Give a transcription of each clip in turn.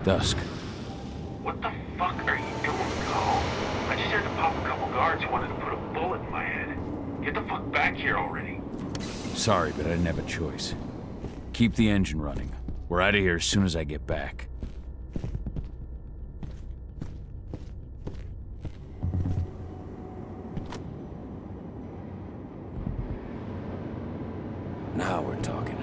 dusk. What the fuck are you doing, Cole? I just had to pop a couple guards who wanted to put a bullet in my head. Get the fuck back here already. Sorry, but I didn't have a choice. Keep the engine running. We're out of here as soon as I get back. Now we're talking.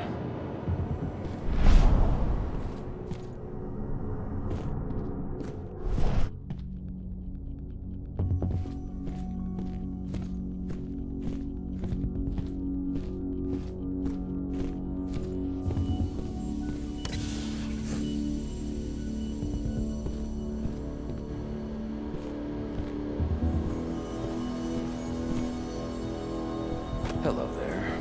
Hello there.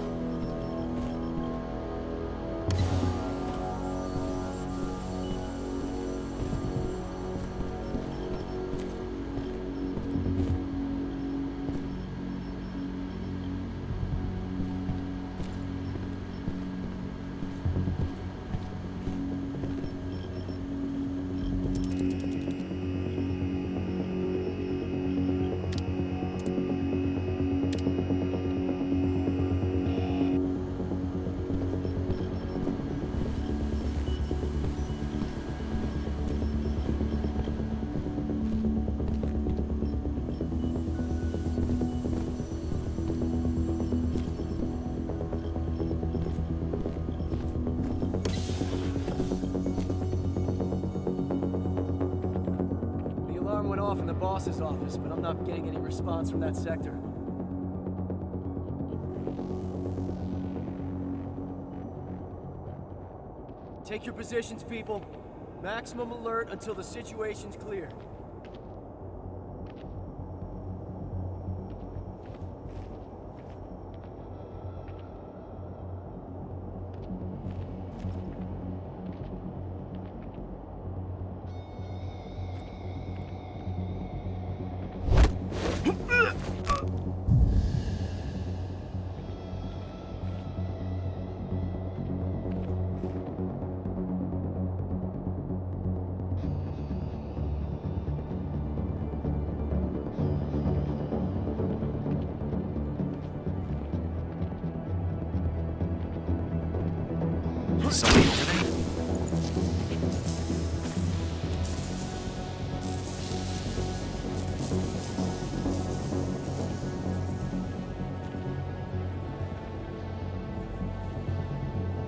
Went off in the boss's office, but I'm not getting any response from that sector. Take your positions, people. Maximum alert until the situation's clear. Somebody over there?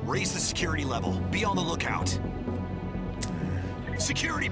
Raise the security level. Be on the lookout. Security!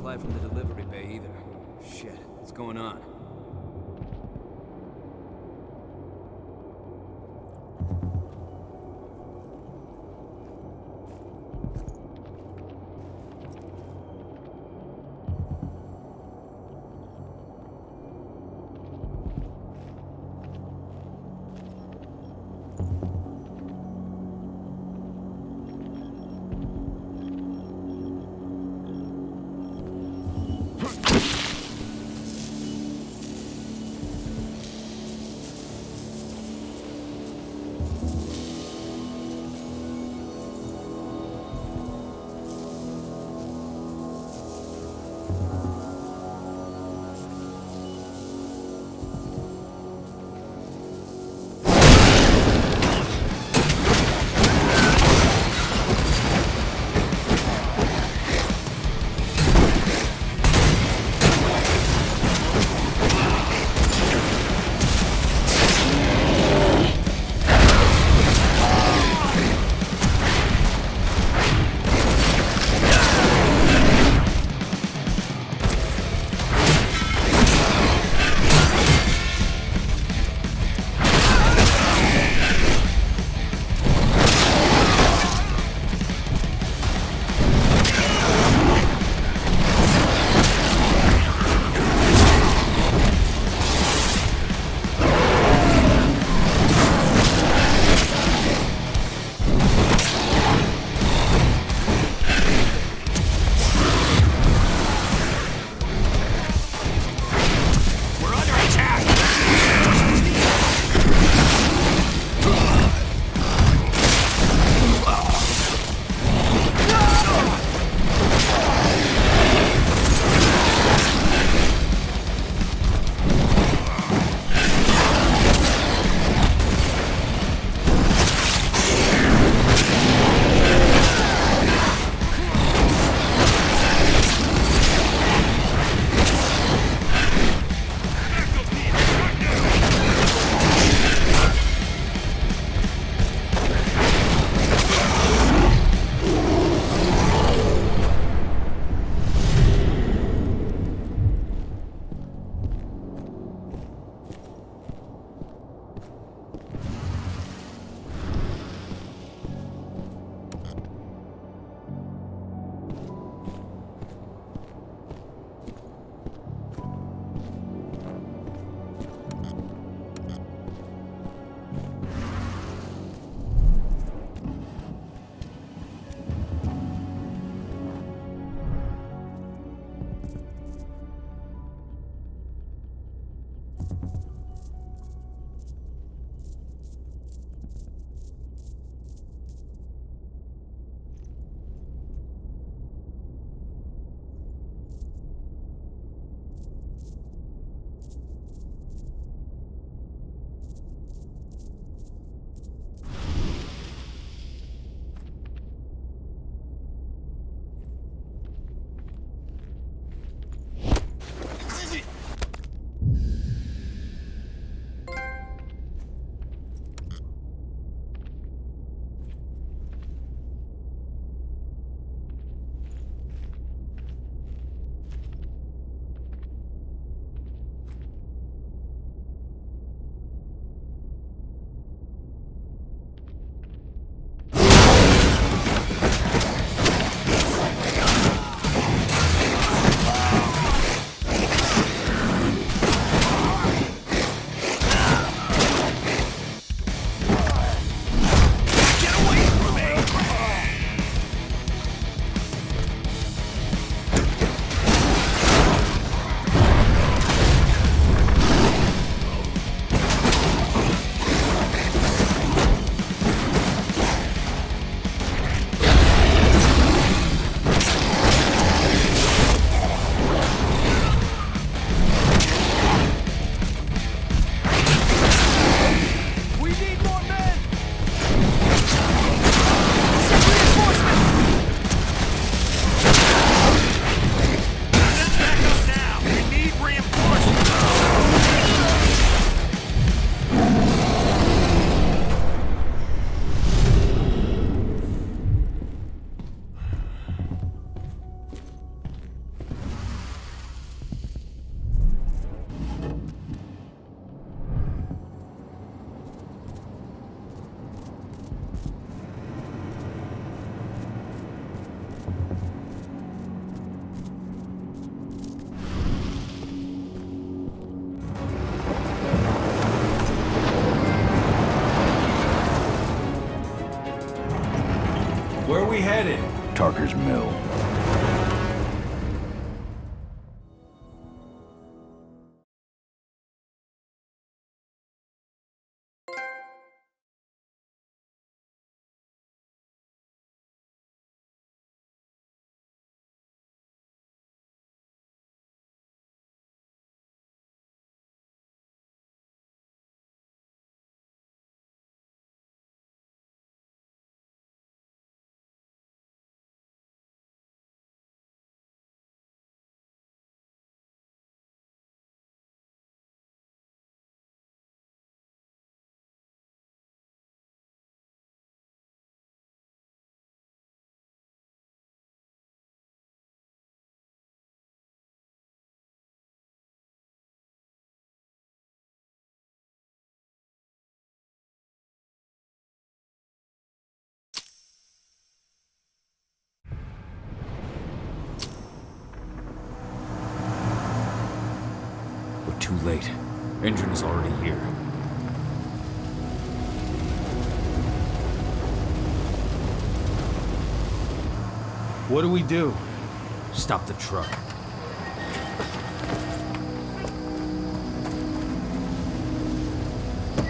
From the delivery bay either. Shit, what's going on? Where are we headed? Tarker's Mill. We're too late. Engine is already here. What do we do? Stop the truck.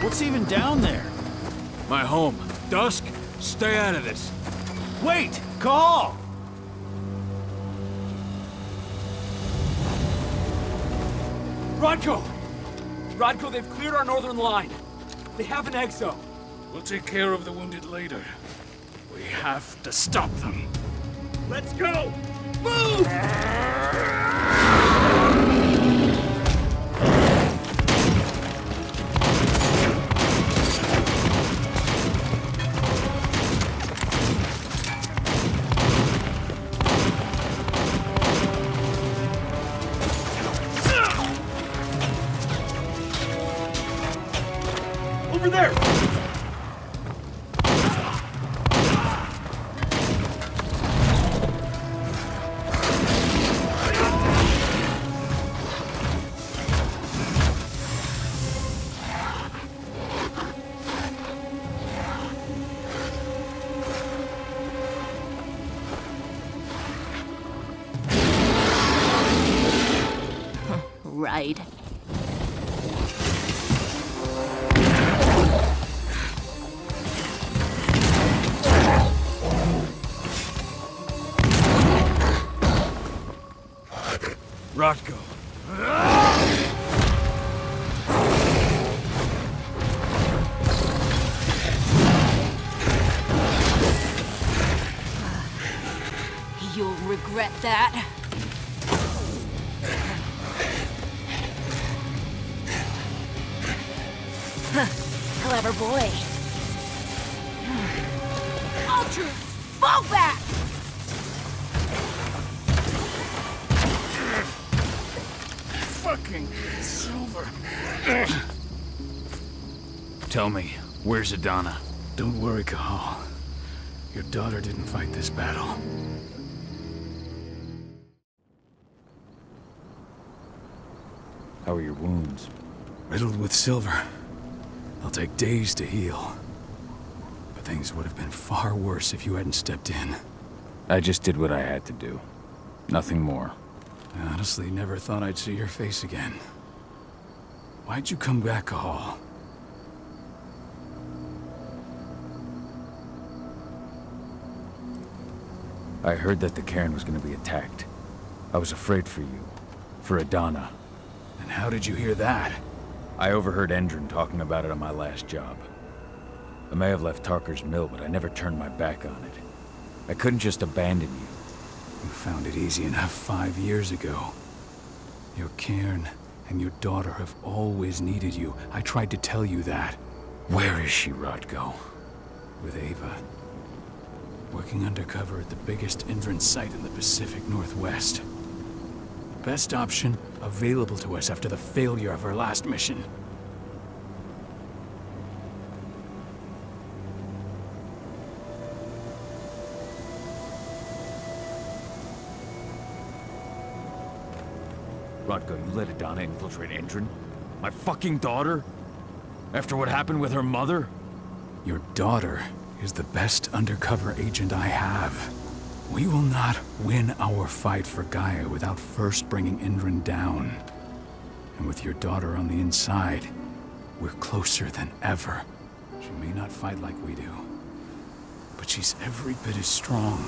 What's even down there? My home. Dusk, stay out of this. Wait! Call! Rodko! Rodko, they've cleared our northern line. They have an exo. We'll take care of the wounded later. We have to stop them. Let's go! Move! Over there! Right. Rodko. You'll regret that. Clever boy. Ultra, fall back! Fucking Silver. Tell me, where's Adana? Don't worry, Cahal. Your daughter didn't fight this battle. How are your wounds? Riddled with silver. They'll take days to heal. But things would have been far worse if you hadn't stepped in. I just did what I had to do. Nothing more. I honestly never thought I'd see your face again. Why'd you come back, Cahal? I heard that the cairn was going to be attacked. I was afraid for you. For Adana. And how did you hear that? I overheard Endron talking about it on my last job. I may have left Tarker's Mill, but I never turned my back on it. I couldn't just abandon you. You found it easy enough 5 years ago. Your cairn and your daughter have always needed you. I tried to tell you that. Where is she, Rodko? With Ava. Working undercover at the biggest Indran site in the Pacific Northwest. The best option available to us after the failure of our last mission. Rodko, you let Adana infiltrate Endron? My fucking daughter? After what happened with her mother? Your daughter is the best undercover agent I have. We will not win our fight for Gaia without first bringing Indran down. And with your daughter on the inside, we're closer than ever. She may not fight like we do, but she's every bit as strong.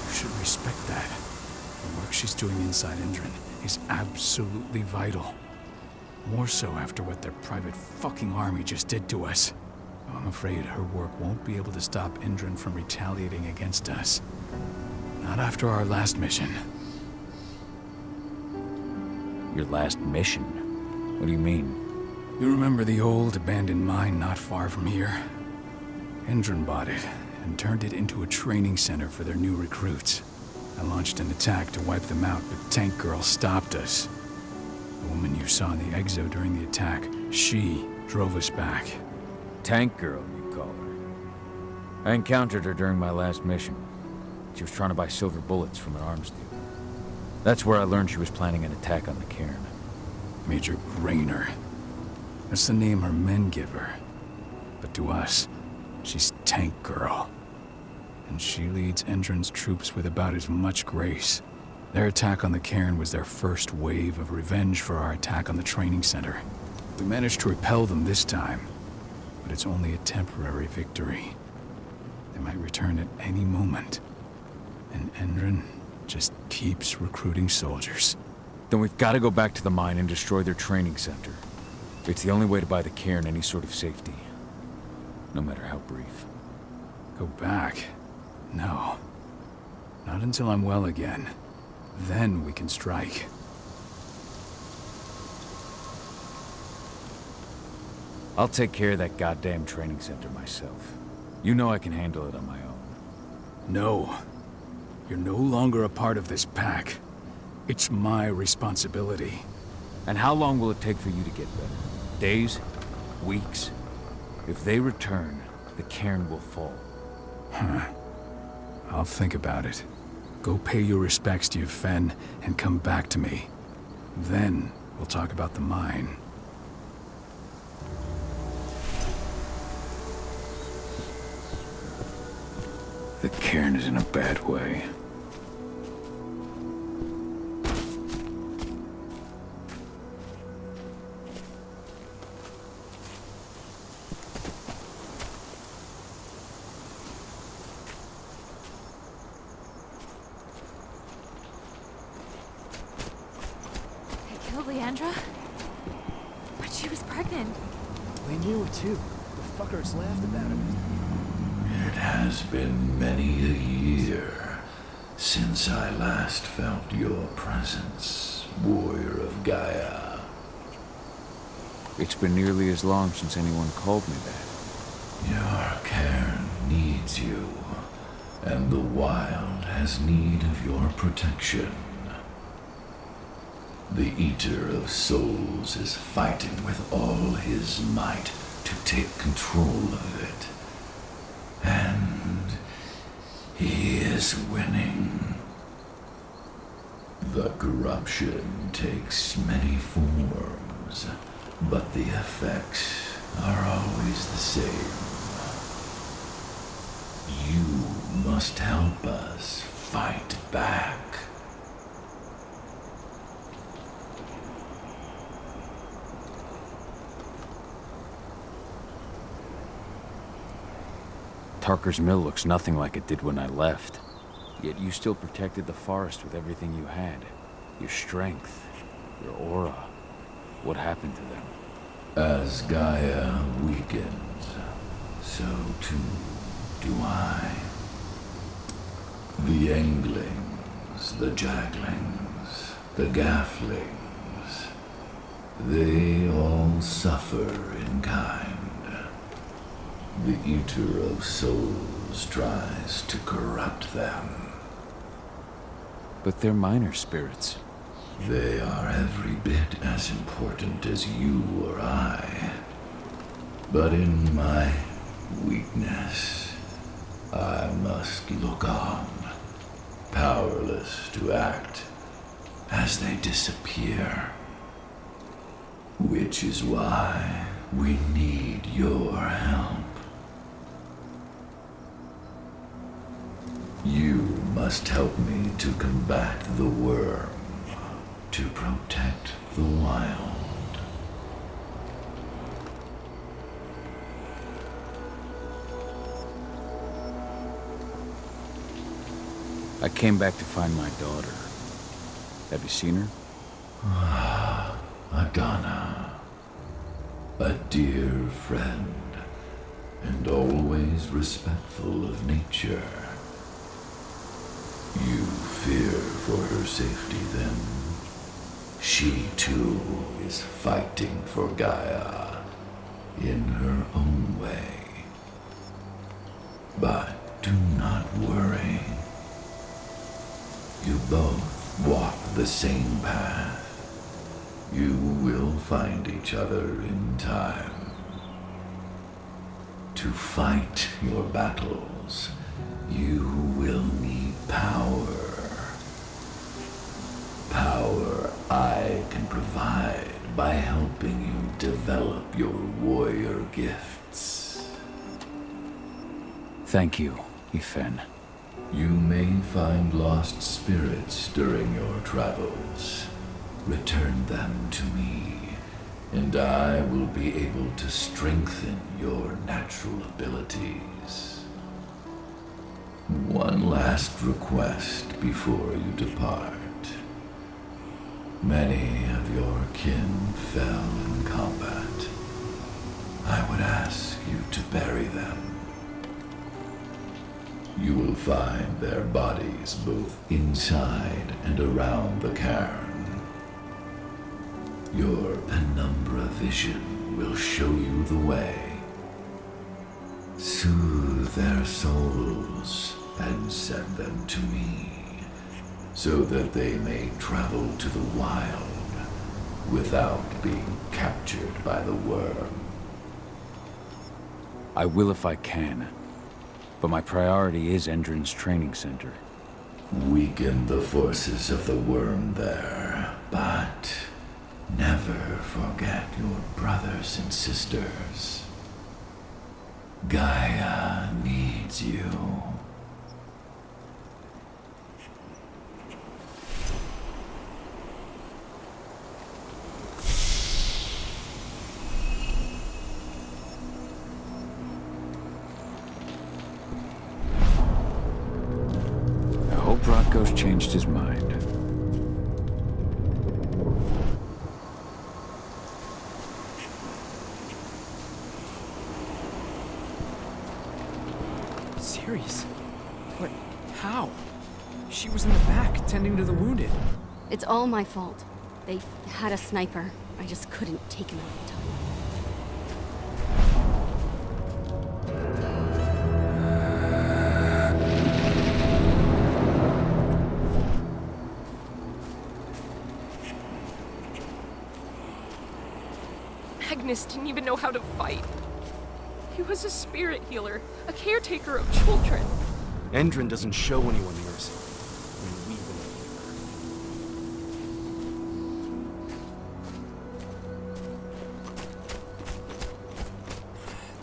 You should respect that. The work she's doing inside Indran is absolutely vital. More so after what their private fucking army just did to us. I'm afraid her work won't be able to stop Indran from retaliating against us. Not after our last mission. Your last mission? What do you mean? You remember the old abandoned mine not far from here? Indran bought it and turned it into a training center for their new recruits. I launched an attack to wipe them out, but Tank Girl stopped us. The woman you saw in the exo during the attack, she drove us back. Tank Girl, you call her. I encountered her during my last mission. She was trying to buy silver bullets from an arms dealer. That's where I learned she was planning an attack on the cairn. Major Grainer. That's the name her men give her. But to us, she's Tank Girl. And she leads Indran's troops with about as much grace. Their attack on the cairn was their first wave of revenge for our attack on the training center. We managed to repel them this time, but it's only a temporary victory. They might return at any moment. And Indran just keeps recruiting soldiers. Then we've got to go back to the mine and destroy their training center. It's the only way to buy the cairn any sort of safety. No matter how brief. Go back? No. Not until I'm well again. Then we can strike. I'll take care of that goddamn training center myself. You know I can handle it on my own. No. You're no longer a part of this pack. It's my responsibility. And how long will it take for you to get better? Days? Weeks? If they return, the cairn will fall. Huh. I'll think about it. Go pay your respects to your Fen and come back to me. Then we'll talk about the mine. The cairn is in a bad way. They killed Leandra? But she was pregnant. They knew it too. The fuckers laughed about it. It has been many a year since I last felt your presence, warrior of Gaia. It's been nearly as long since anyone called me that. Your cairn needs you, and the wild has need of your protection. The Eater of Souls is fighting with all his might to take control of it. And he is winning. The corruption takes many forms, but the effects are always the same. You must help us fight back. Tarker's mill looks nothing like it did when I left. Yet you still protected the forest with everything you had. Your strength, your aura. What happened to them? As Gaia weakens, so too do I. The Englings, the Jaglings, the Gafflings, they all suffer in kind. The Eater of Souls tries to corrupt them. But they're minor spirits. They are every bit as important as you or I. But in my weakness, I must look on, powerless to act as they disappear. Which is why we need your help. must help me to combat the worm, to protect the wild. I came back to find my daughter. Have you seen her? Adana, a dear friend, and always respectful of nature. You fear for her safety then? She too is fighting for Gaia in her own way. But do not worry. You both walk the same path. You will find each other in time. To fight your battles, you will need power. Power I can provide by helping you develop your warrior gifts. Thank you, Ifen. You may find lost spirits during your travels. Return them to me, and I will be able to strengthen your natural abilities. One last request before you depart. Many of your kin fell in combat. I would ask you to bury them. You will find their bodies both inside and around the cairn. Your penumbra vision will show you the way. Soothe their souls and send them to me, so that they may travel to the wild without being captured by the worm. I will if I can, but my priority is Endron's training center. Weaken the forces of the worm there, but never forget your brothers and sisters. Gaia needs you. I hope Rocco's changed his mind. Serious? What? How? She was in the back, tending to the wounded. It's all my fault. They had a sniper. I just couldn't take him out in time. Magnus didn't even know how to fight. He was a spirit healer, a caretaker of children. Endron doesn't show anyone yours. And we believe.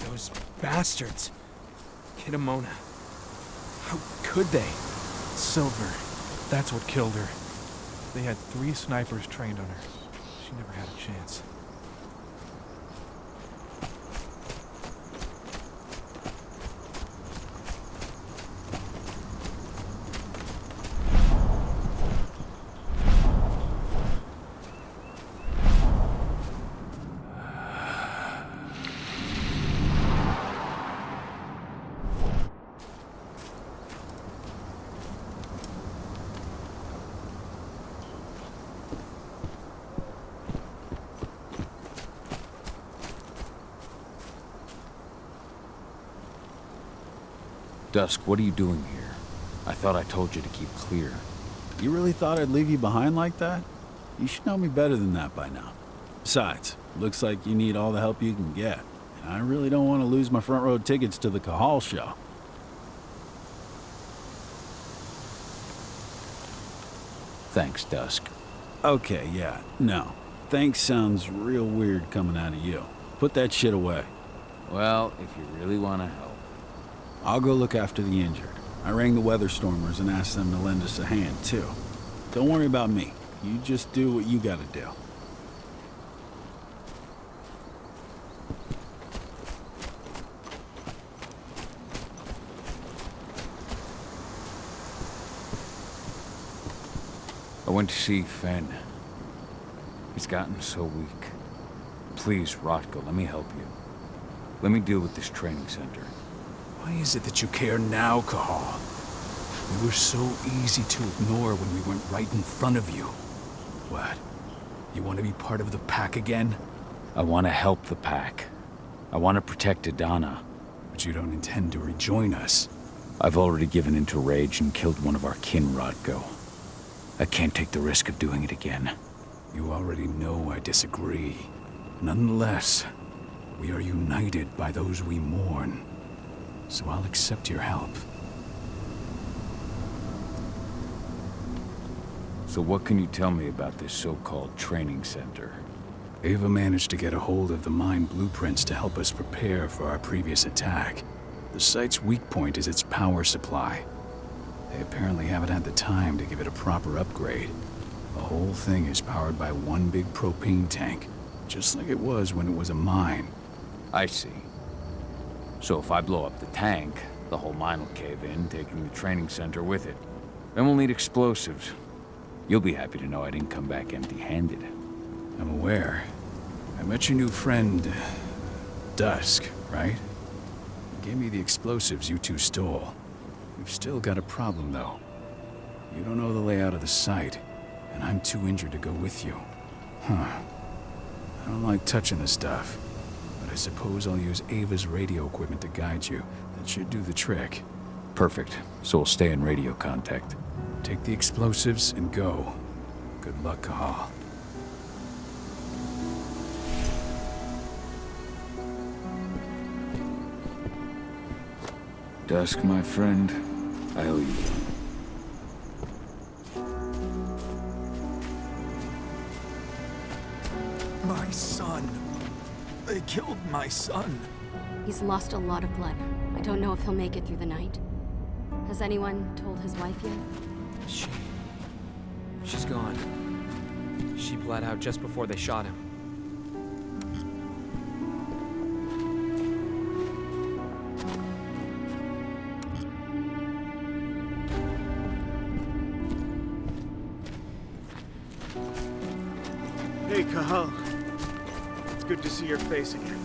Those bastards. Kidamona. How could they? Silver. That's what killed her. They had 3 snipers trained on her. She never had a chance. Dusk, what are you doing here? I thought I told you to keep clear. You really thought I'd leave you behind like that? You should know me better than that by now. Besides, looks like you need all the help you can get. And I really don't want to lose my front row tickets to the Cahal show. Thanks, Dusk. Okay, yeah, no. Thanks sounds real weird coming out of you. Put that shit away. Well, if you really want to help. I'll go look after the injured. I rang the weather stormers and asked them to lend us a hand, too. Don't worry about me. You just do what you gotta do. I went to see Fenn. He's gotten so weak. Please, Rotko, let me help you. Let me deal with this training center. Why is it that you care now, Cahal? We were so easy to ignore when we went right in front of you. What? You want to be part of the pack again? I want to help the pack. I want to protect Adana. But you don't intend to rejoin us. I've already given in to rage and killed one of our kin, Rotko. I can't take the risk of doing it again. You already know I disagree. Nonetheless, we are united by those we mourn. So I'll accept your help. So what can you tell me about this so-called training center? Ava managed to get a hold of the mine blueprints to help us prepare for our previous attack. The site's weak point is its power supply. They apparently haven't had the time to give it a proper upgrade. The whole thing is powered by one big propane tank, just like it was when it was a mine. I see. So if I blow up the tank, the whole mine will cave in, taking the training center with it. Then we'll need explosives. You'll be happy to know I didn't come back empty-handed. I'm aware. I met your new friend, Dusk, right? He gave me the explosives you two stole. We've still got a problem, though. You don't know the layout of the site, and I'm too injured to go with you. Huh. I don't like touching the stuff, but I suppose I'll use Ava's radio equipment to guide you. That should do the trick. Perfect. So we'll stay in radio contact. Take the explosives and go. Good luck, Cahal. Dusk, my friend, I owe you one. My son. They killed my son. He's lost a lot of blood. I don't know if he'll make it through the night. Has anyone told his wife yet? She's gone. She bled out just before they shot him. Hey, Cahal. It's good to see your face again.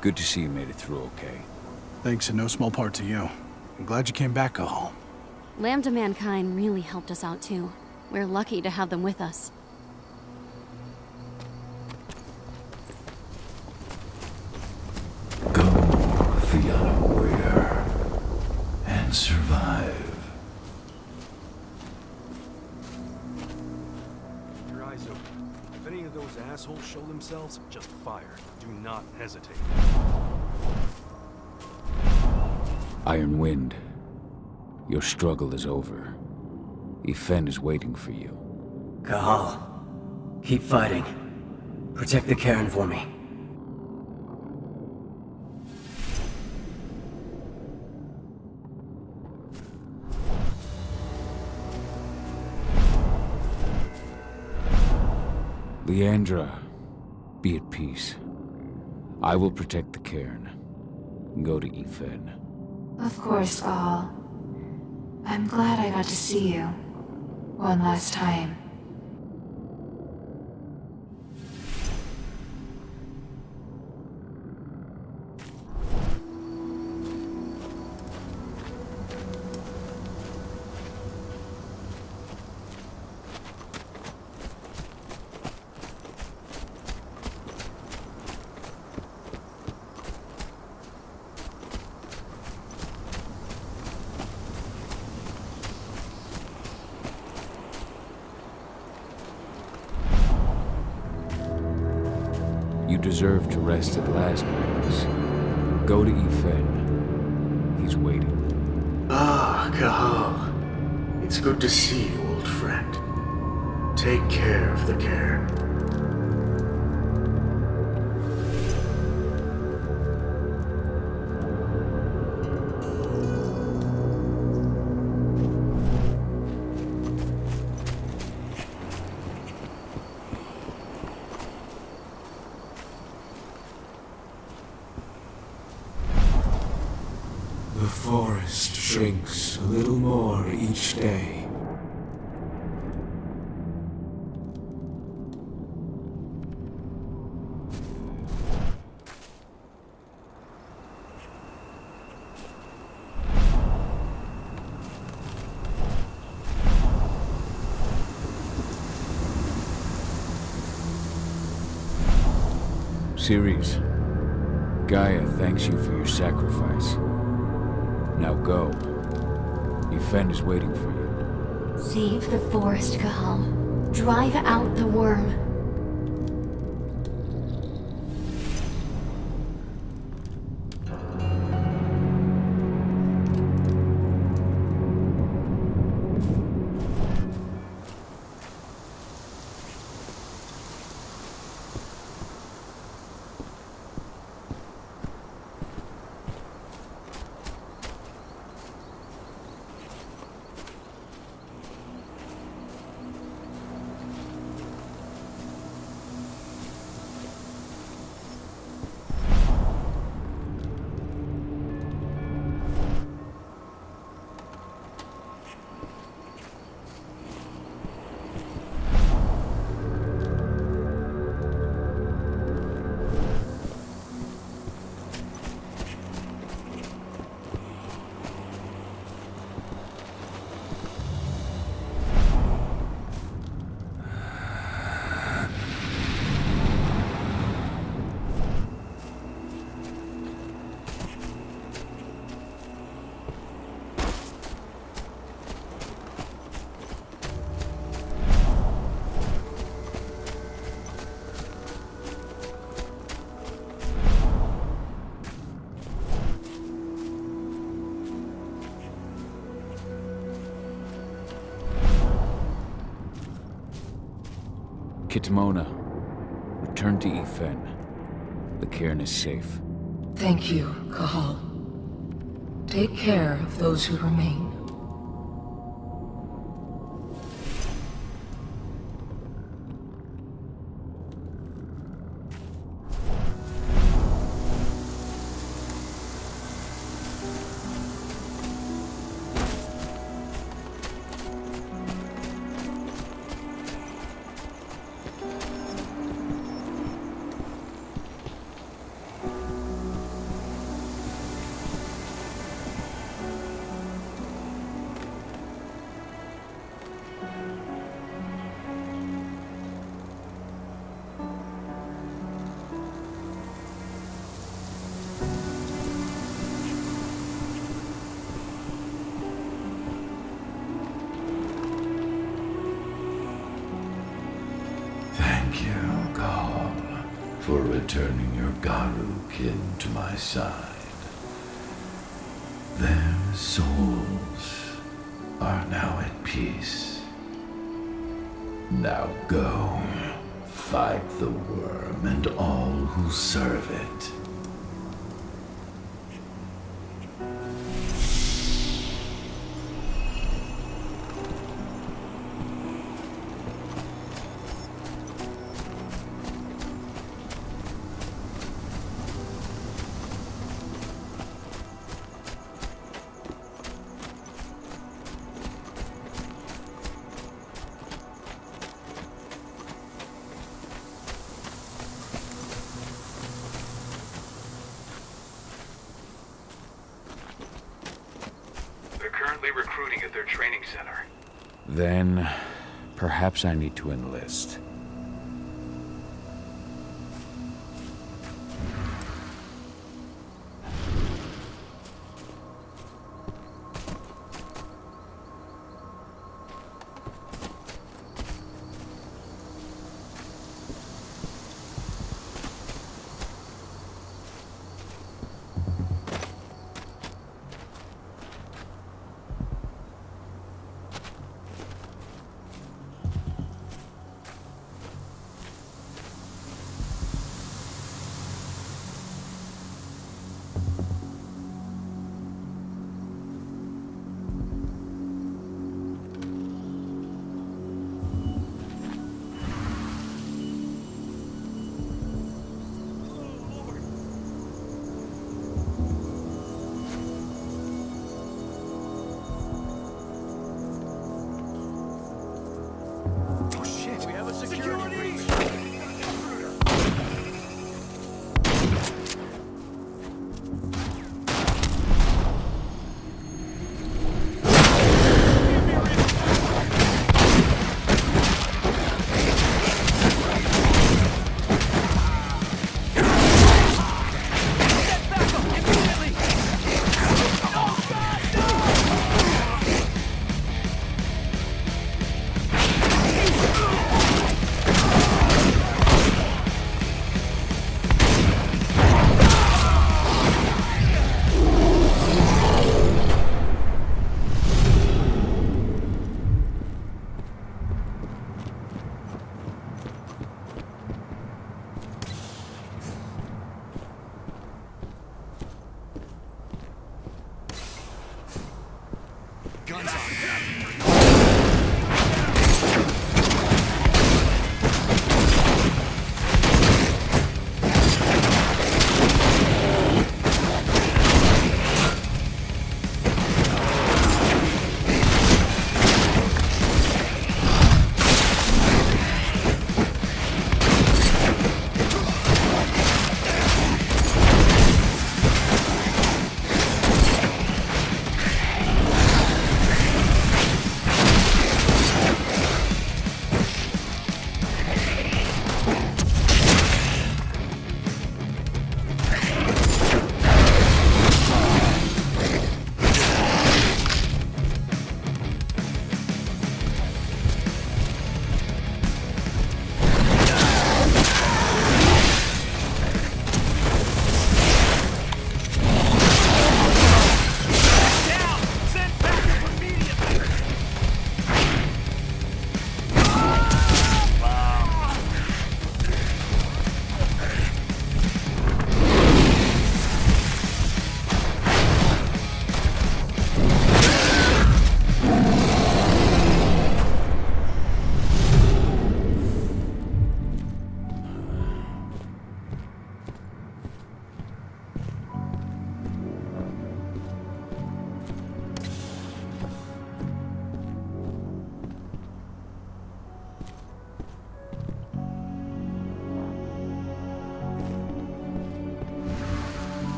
Good to see you made it through okay. Thanks in no small part to you. I'm glad you came back, Cahal. Lambda Mankind really helped us out too. We're lucky to have them with us. Go, Fiona Warrior, and survive. Keep your eyes open. If any of those assholes show themselves, just fire. Do not hesitate. Iron Wind, your struggle is over. Ifen is waiting for you. Cahal, keep fighting. Protect the cairn for me. Leandra, be at peace. I will protect the cairn. Go to Ifen. Of course, Cahal. I'm glad I got to see you. One last time. You deserve to rest at last, Magnus. Go to Yfen. He's waiting. Ah, Cahal. It's good to see you, old friend. Take care of the cairn. The forest shrinks a little more each day. Ceres, Gaia thanks you for your sacrifice. Now go. Yfen is waiting for you. Save the forest, Cahal. Drive out the worm. Kitmona, return to Yfen. The cairn is safe. Thank you, Cahal. Take care of those who remain. Thank you, Gaul, for returning your Garu kin to my side. Their souls are now at peace. Now go, fight the worm and all who serve it. Recruiting at their training center. Then, perhaps I need to enlist.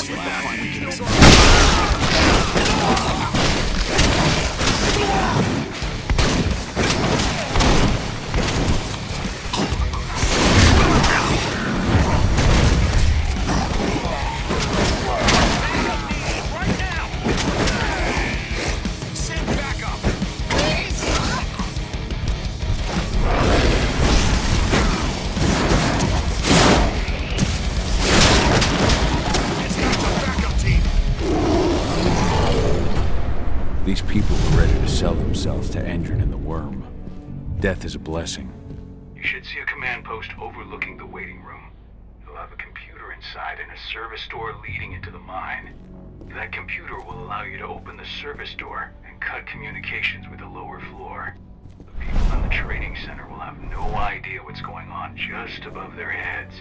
That's what they'll finally get us. Send backup! These people were ready to sell themselves to Endron and the Worm. Death is a blessing. You should see a command post overlooking the waiting room. It'll have a computer inside and a service door leading into the mine. That computer will allow you to open the service door and cut communications with the lower floor. The people in the trading center will have no idea what's going on just above their heads.